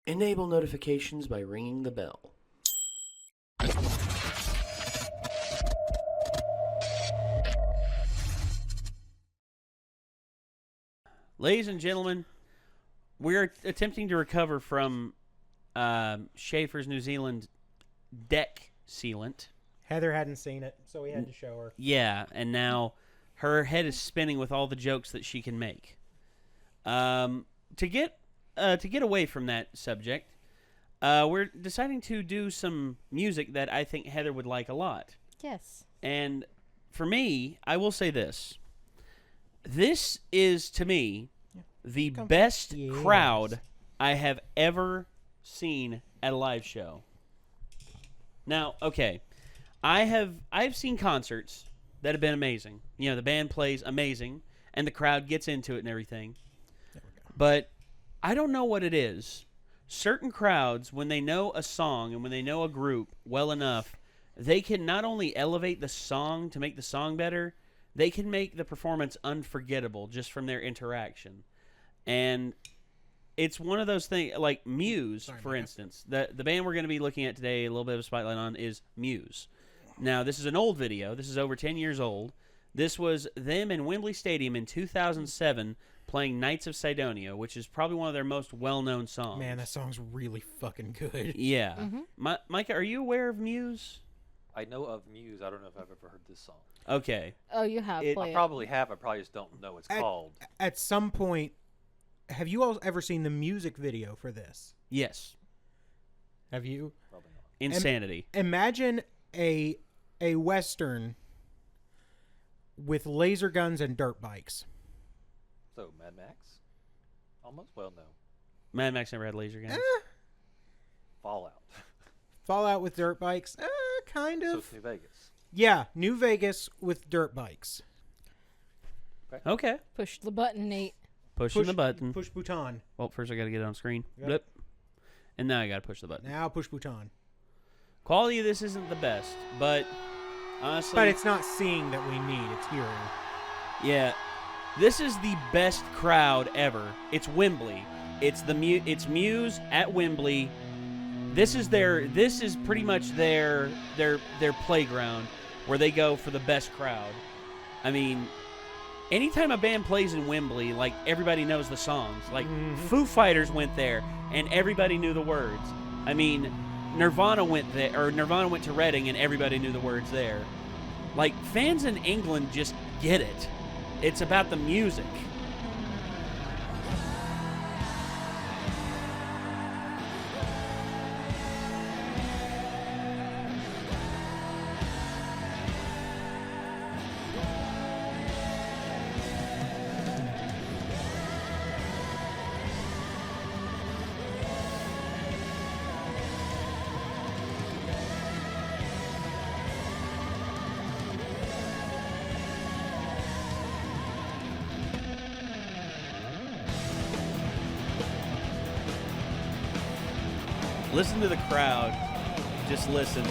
Enable notifications by ringing the bell. Ladies and gentlemen, we're attempting to recover from Schaefer's New Zealand deck sealant. Heather hadn't seen it, so we had to show her. Yeah, and now her head is spinning with all the jokes that she can make. To get away from that subject, we're deciding to do some music that I think Heather would like a lot. Yes. And for me, I will say this. This is, to me, the best crowd I have ever seen at a live show. Now, okay, I've seen concerts that have been amazing. You know, the band plays amazing, and the crowd gets into it and everything. But I don't know what it is. Certain crowds, when they know a song and when they know a group well enough, they can not only elevate the song to make the song better, they can make the performance unforgettable just from their interaction. And it's one of those things, like Muse, for instance. The band we're going to be looking at today, a little bit of a spotlight on, is Muse. Now, this is an old video. This is over 10 years old. This was them in Wembley Stadium in 2007 playing Knights of Cydonia, which is probably one of their most well-known songs. Man, that song's really fucking good. Yeah. Micah, are you aware of Muse? I know of Muse. I don't know if I've ever heard this song. Okay. Oh, you have. I probably have. I probably just don't know what it's called. At some point, have you all ever seen the music video for this? Yes. Have you? Probably not. Insanity. Imagine a Western with laser guns and dirt bikes. So, Mad Max? Almost? Well, no. Mad Max never had laser guns. Fallout. Fallout with dirt bikes? Kind of. So it's New Vegas. Yeah, New Vegas with dirt bikes. Okay. Push the button, Nate. Pushing the button. Push Bhutan. Well, first I got to get it on screen. Yep. Blip. And now I got to push the button. Now push Bhutan. Quality of this isn't the best, but honestly... But it's not seeing that we need, it's hearing. Yeah. This is the best crowd ever. It's Wembley. It's Muse at Wembley. This is pretty much their playground where they go for the best crowd. I mean, anytime a band plays in Wembley, like, everybody knows the songs. Like, Foo Fighters went there and everybody knew the words. I mean, Nirvana went to Reading and everybody knew the words there. Like, fans in England just get it. It's about the music. Listen to the crowd. Just listen.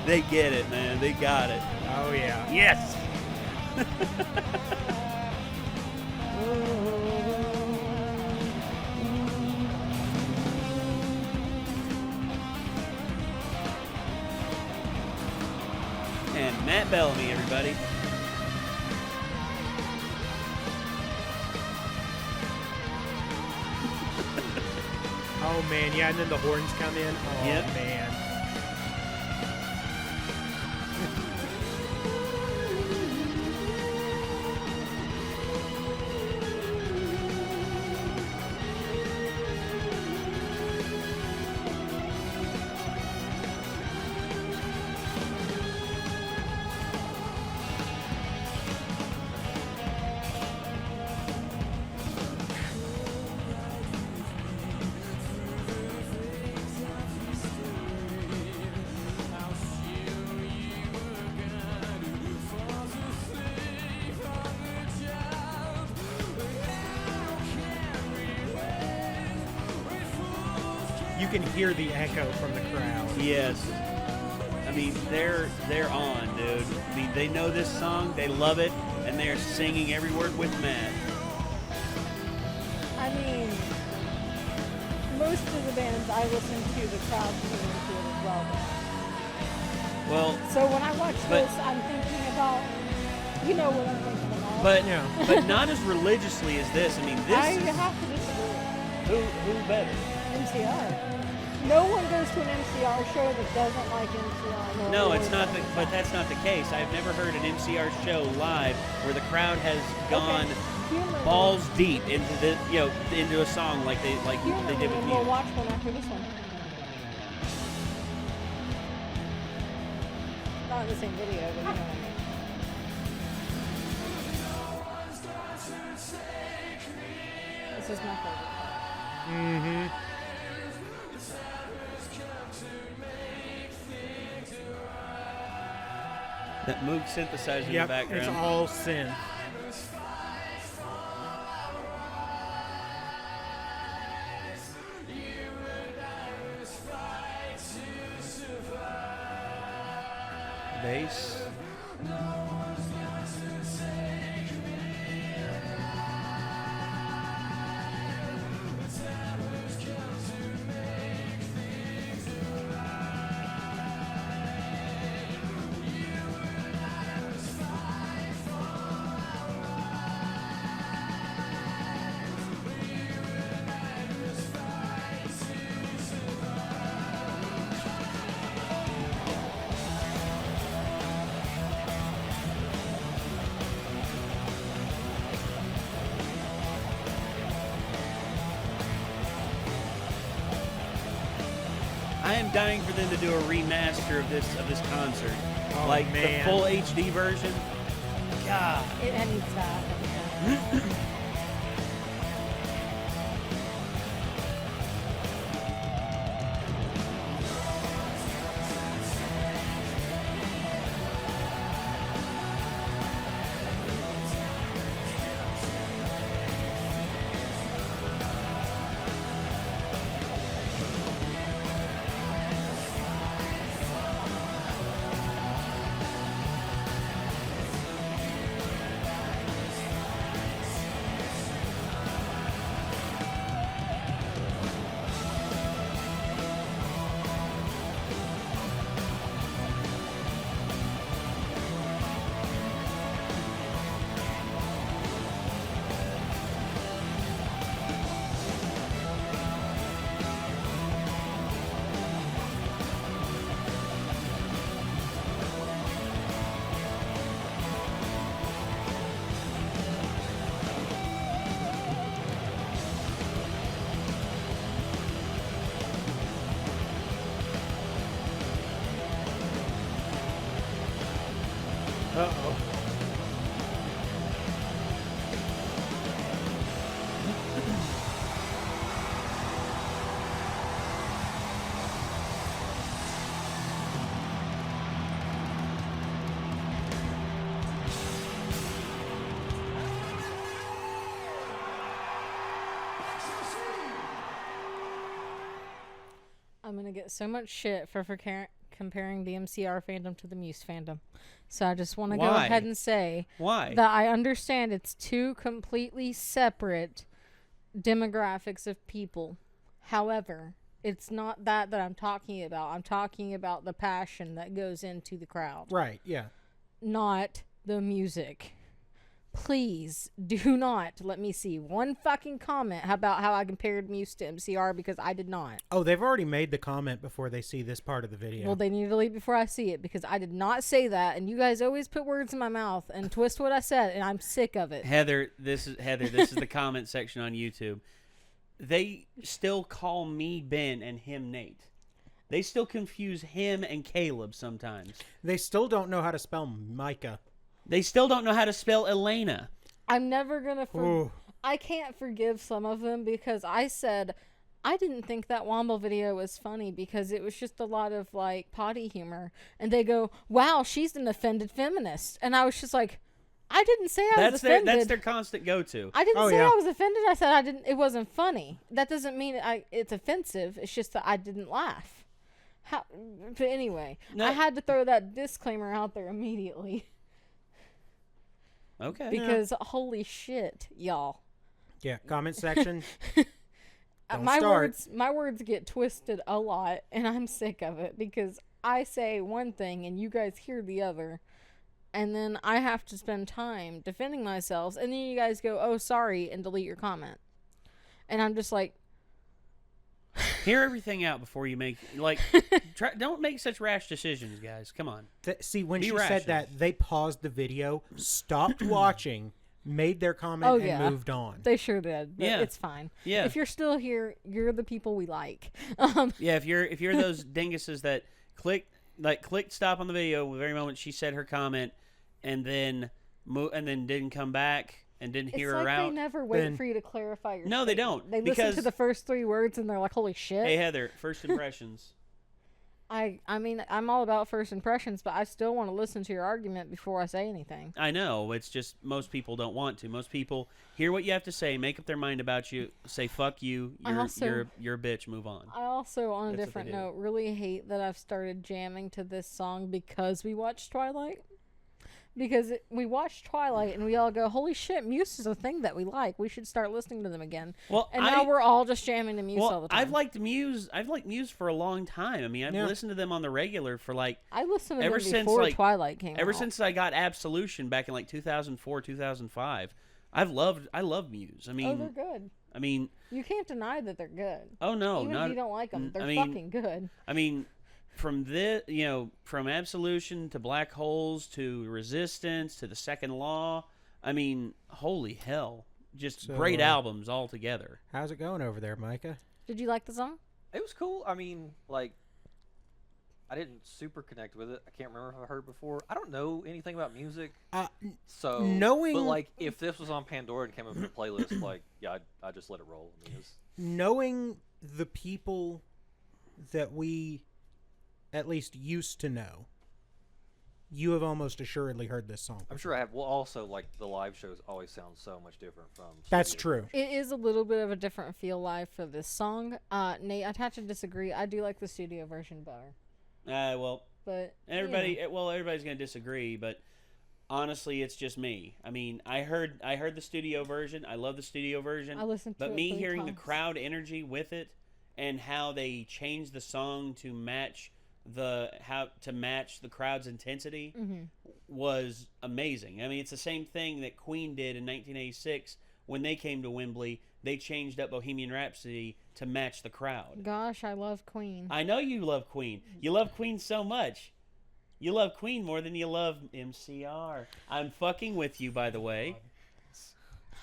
They get it, man. They got it. Oh, yeah. Yes! And Matt Bellamy, everybody. Oh, man, yeah, and then the horns come in. Oh, Yep. man. You can hear the echo from the crowd. Yes. I mean, they're on, dude. I mean, they know this song, they love it, and they're singing every word with Matt. I mean, most of the bands I listen to, the crowd singing to it as well. Well, So when I watch this, I'm thinking about, you know what I'm thinking about. but Yeah. but not as religiously as this. I mean, this I is have to disagree. who better? MCR. No one goes to an MCR show that doesn't like MCR. No, it's not. But that's not the case. I've never heard an MCR show live where the crowd has gone balls deep into the into a song like they did with We'll Muse. watch one after this one. Not in the same video, but you know what I mean. This is my favorite. Mm-hmm. That Moog synthesizer in the Yep, background. it's all synth. Bass. I am dying for them to do a remaster of this concert, Oh, like man. the full HD version. God, It needs to happen. Uh-oh. I'm gonna get so much shit for comparing the MCR fandom to the Muse fandom. So I just want to go Why? ahead and say why? that I understand it's two completely separate demographics of people. However, it's not that I'm talking about. I'm talking about the passion that goes into the crowd, Right, yeah. not the music. Please do not let me see one fucking comment about how I compared Muse to MCR, because I did not. Oh, they've already made the comment before they see this part of the video. Well, they need to leave before I see it, because I did not say that, and you guys always put words in my mouth and twist what I said, and I'm sick of it. Heather, this is the comment section on YouTube. They still call me Ben and him Nate. They still confuse him and Caleb sometimes. They still don't know how to spell Micah. They still don't know how to spell Elena. I'm never gonna Ooh. I can't forgive some of them, because I said I didn't think that Womble video was funny because it was just a lot of like potty humor, and they go, "Wow, she's an offended feminist," and I was just like, I didn't say I was offended. That's their constant go-to. I didn't Oh, say yeah. I was offended. I said I didn't. It wasn't funny. That doesn't mean it's offensive. It's just that I didn't laugh. How? But anyway, No. I had to throw that disclaimer out there immediately Okay. because holy shit, y'all. Yeah, comment section. Don't my start. words get twisted a lot, and I'm sick of it because I say one thing and you guys hear the other. And then I have to spend time defending myself. And then you guys go, oh, sorry, and delete your comment. And I'm just like... Hear everything out before you make... don't make such rash decisions, guys. Come on. See, when Be she rational. said that, they paused the video, stopped watching, made their comment, Oh, and yeah. moved on. They sure did. But Yeah. it's fine. Yeah. If you're still here, you're the people we like. Yeah, if you're those dinguses that clicked stop on the video the very moment she said her comment, and then didn't come back and didn't hear it's her like out. they never wait Then- for you to clarify your No, they statement. don't, They listen because- to the first 3 words and they're like, holy shit. Hey Heather, first impressions. I mean, I'm all about first impressions, but I still want to listen to your argument before I say anything. I know, it's just most people don't want to. Most people hear what you have to say, make up their mind about you, say fuck you, you're a bitch, move on. I also, on a That's what different they do. note, really hate that I've started jamming to this song because we watched Twilight. Because we watched Twilight and we all go, holy shit, Muse is a thing that we like. We should start listening to them again. Well, And now we're all just jamming to Muse all the time. I've liked Muse for a long time. I mean, I've Yeah. listened to them on the regular for like I listened to ever them since, before like- Twilight came out. ever since I got Absolution back in like 2004, 2005. I love Muse. I Oh, mean, they're good. I mean, You can't deny that they're good. oh no, Even not. if you don't like them, they're I mean, fucking good. I mean, from from Absolution to Black Holes to Resistance to the Second Law. I mean, holy hell, just So, great albums all together. How's it going over there, Micah? Did you like the song? It was cool. I mean, like, I didn't super connect with it. I can't remember if I heard it before. I don't know anything about music, so knowing- But like, if this was on Pandora and came up with a playlist, like, yeah, I'd just let it roll. I mean, Knowing the people that we at least used to know, you have almost assuredly heard this song. I'm sure I have. Well, also, like, the live shows always sound so much different from. That's studio. true. It is a little bit of a different feel live for this song. Nate, I'd have to disagree. I do like the studio version better. Well, But everybody's gonna disagree, but honestly, it's just me. I mean, I heard the studio version. I love the studio version. I listened to but it me 3 hearing the times. crowd energy with it and how they changed the song to match the crowd's intensity was amazing. I mean, it's the same thing that Queen did in 1986 when they came to Wembley. They changed up Bohemian Rhapsody to match the crowd. Gosh, I love Queen. I know you love Queen. You love Queen so much. You love Queen more than you love MCR. I'm fucking with you, by the way.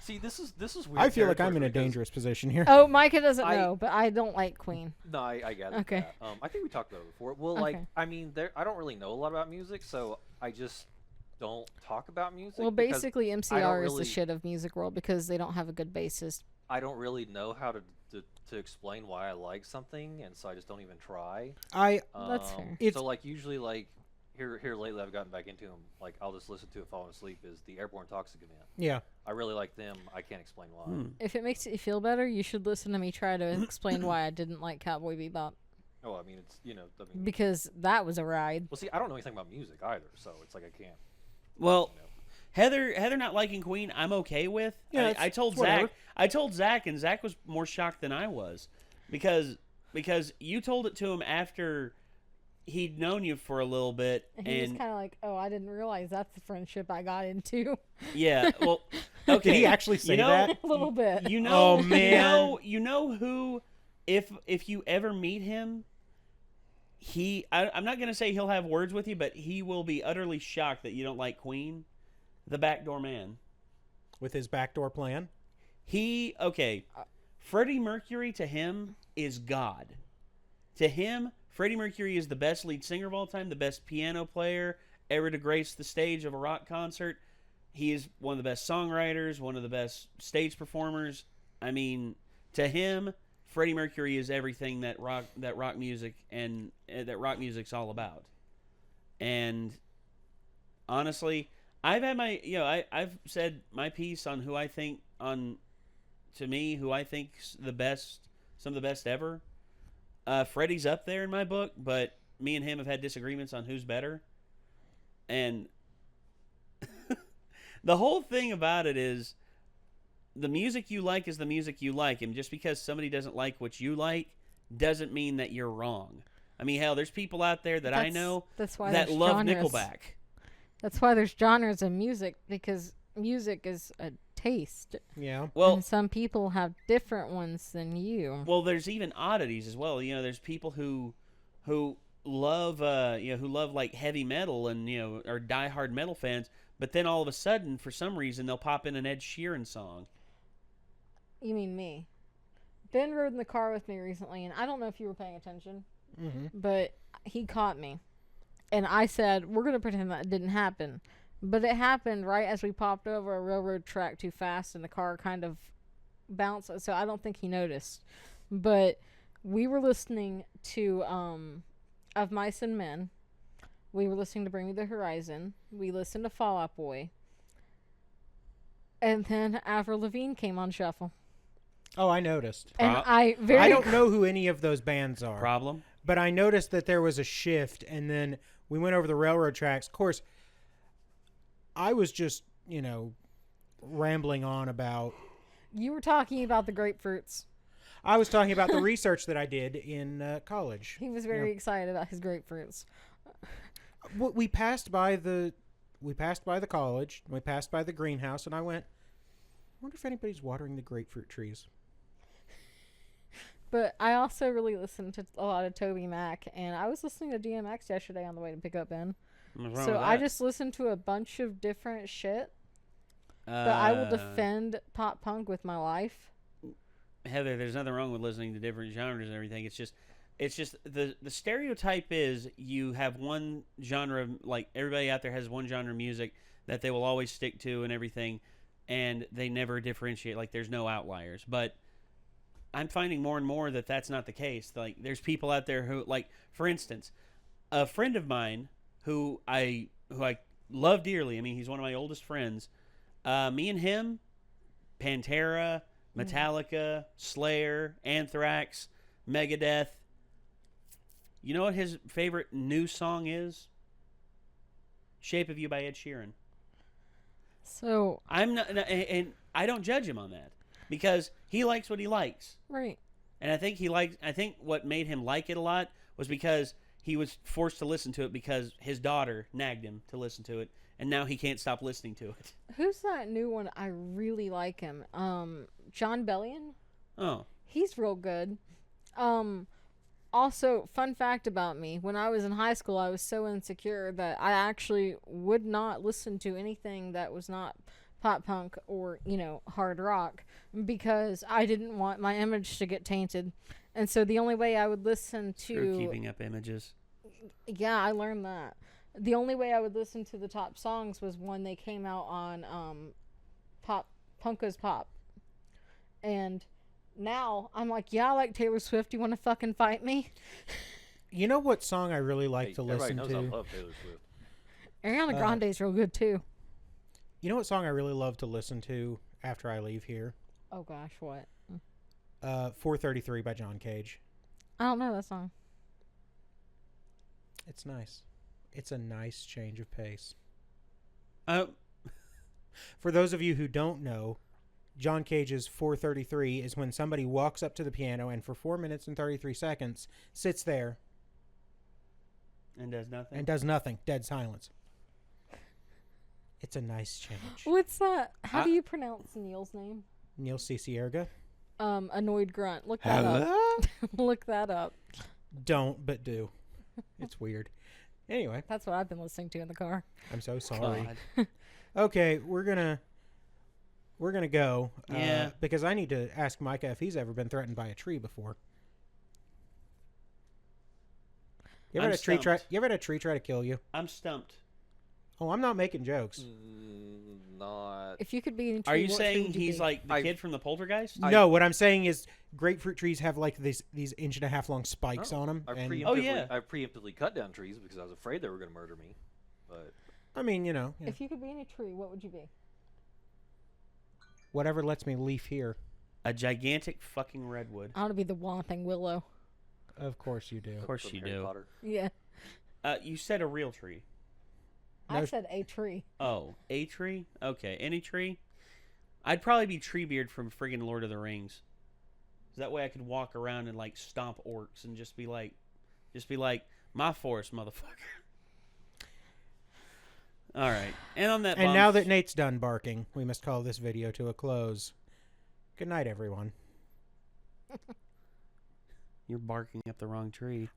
See, this is weird. I feel like territory I'm in a because- dangerous position here. Oh, Micah doesn't I- know, but I don't like Queen. No, I gather Okay. that. I think we talked about it before. Well, like, Okay. I mean, I don't really know a lot about music, so I just don't talk about music. Well, because basically, I MCR don't is the really- shit of music world because they don't have a good bassist. I don't really know how to explain why I like something, and so I just don't even try. That's fair. It's- So, like, usually, like, here lately I've gotten back into them. Like, I'll just listen to it falling asleep. Is the Airborne Toxic Event? Yeah. I really like them. I can't explain why. If it makes you feel better, you should listen to me try to explain why I didn't like Cowboy Bebop. Oh, I mean, it's I mean, Because that was a ride. well, see, I don't know anything about music either, so it's like I can't. Well, Heather not liking Queen, I'm okay with. Yeah, I told it's whatever. Zach, and Zach was more shocked than I was, because you told it to him after he'd known you for a little bit, And he was kind of like, oh, I didn't realize that's the friendship I got into. yeah, well, okay. Did he actually say that? A little bit. You know, Oh, man. you know who, if you ever meet him, I'm not gonna say he'll have words with you, but he will be utterly shocked that you don't like Queen. The Backdoor Man. With his backdoor plan? Freddie Mercury to him is God. To him, Freddie Mercury is the best lead singer of all time, the best piano player ever to grace the stage of a rock concert. He is one of the best songwriters, one of the best stage performers. I mean, to him, Freddie Mercury is everything that rock music and that rock music's all about. And honestly, I've had my, I've said my piece on who I think who I think's the best, some of the best ever. Freddie's up there in my book, but me and him have had disagreements on who's better. And the whole thing about it is the music you like is the music you like. And just because somebody doesn't like what you like doesn't mean that you're wrong. I mean, hell, there's people out there that I know that love Nickelback. That's why there's genres of music, because music is a taste. Yeah. Well, and some people have different ones than you. Well, there's even oddities as well. There's people who love who love like heavy metal and are diehard metal fans, but then all of a sudden, for some reason, they'll pop in an Ed Sheeran song. You mean me? Ben rode in the car with me recently, and I don't know if you were paying attention, but he caught me. And I said, we're going to pretend that didn't happen. But it happened right as we popped over a railroad track too fast, and the car kind of bounced. So I don't think he noticed. But we were listening to Of Mice and Men. We were listening to Bring Me the Horizon. We listened to Fall Out Boy. And then Avril Lavigne came on shuffle. Oh, I noticed. And I don't know who any of those bands are. Problem? But I noticed that there was a shift, and then we went over the railroad tracks. Of course, I was just, rambling on about... You were talking about the grapefruits. I was talking about the research that I did in college. He was very excited about his grapefruits. We passed by the college, we passed by the greenhouse, and I went, I wonder if anybody's watering the grapefruit trees. But I also really listened to a lot of Toby Mac, and I was listening to DMX yesterday on the way to pick up Ben. So I just listened to a bunch of different shit. But I will defend pop punk with my life. Heather, there's nothing wrong with listening to different genres and everything. It's just the stereotype is you have one genre, like everybody out there has one genre of music that they will always stick to and everything, and they never differentiate. Like there's no outliers. But I'm finding more and more that that's not the case. Like there's people out there who, like, for instance, a friend of mine who I love dearly. I mean, he's one of my oldest friends. Me and him, Pantera, Metallica, Slayer, Anthrax, Megadeth. You know what his favorite new song is? "Shape of You" by Ed Sheeran. So I'm not, and I don't judge him on that because he likes what he likes. Right. And I think what made him like it a lot was because he was forced to listen to it because his daughter nagged him to listen to it, and now he can't stop listening to it. Who's that new one? I really like him. John Bellion? Oh. He's real good. Also, fun fact about me, when I was in high school, I was so insecure that I actually would not listen to anything that was not pop punk or, hard rock because I didn't want my image to get tainted. And so the only way I would listen to... You're keeping up images. Yeah, I learned that. The only way I would listen to the top songs was when they came out on Punka's Pop. And now I'm like, yeah, I like Taylor Swift. You want to fucking fight me? You know what song I really like to listen to? Everybody knows I love Taylor Swift. Ariana Grande's real good too. You know what song I really love to listen to after I leave here? Oh gosh, what? 433 by John Cage. I don't know that song. It's nice. It's a nice change of pace. For those of you who don't know, John Cage's 433 is when somebody walks up to the piano and for 4 minutes and 33 seconds sits there and does nothing. Dead silence. It's a nice change. What's that? How do you pronounce Neil's name? Neil Cicierga. Annoyed grunt. Look that up. Look that up. Don't, but do. It's weird. Anyway. That's what I've been listening to in the car. I'm so sorry. Okay, we're gonna go. Yeah. Because I need to ask Micah if he's ever been threatened by a tree before. You ever had a tree try to kill you? I'm stumped. Oh, I'm not making jokes. Not. If you could be in a tree, Are you what tree saying would you he's be? like the kid from the Poltergeist? No, what I'm saying is grapefruit trees have like these 1.5 long spikes on them. I preemptively cut down trees because I was afraid they were going to murder me. But I mean, you know, yeah. If you could be any tree, what would you be? Whatever lets me leaf here. A gigantic fucking redwood. I want to be the Whomping Willow. Of course you do. Of course From you Harry do. Potter. Yeah. You said a real tree. No. I said a tree. Oh, a tree? Okay, any tree? I'd probably be Treebeard from friggin' Lord of the Rings. That way I could walk around and like stomp orcs and just be like, my forest, motherfucker. All right, and on that. And now that Nate's done barking, we must call this video to a close. Good night, everyone. You're barking up the wrong tree.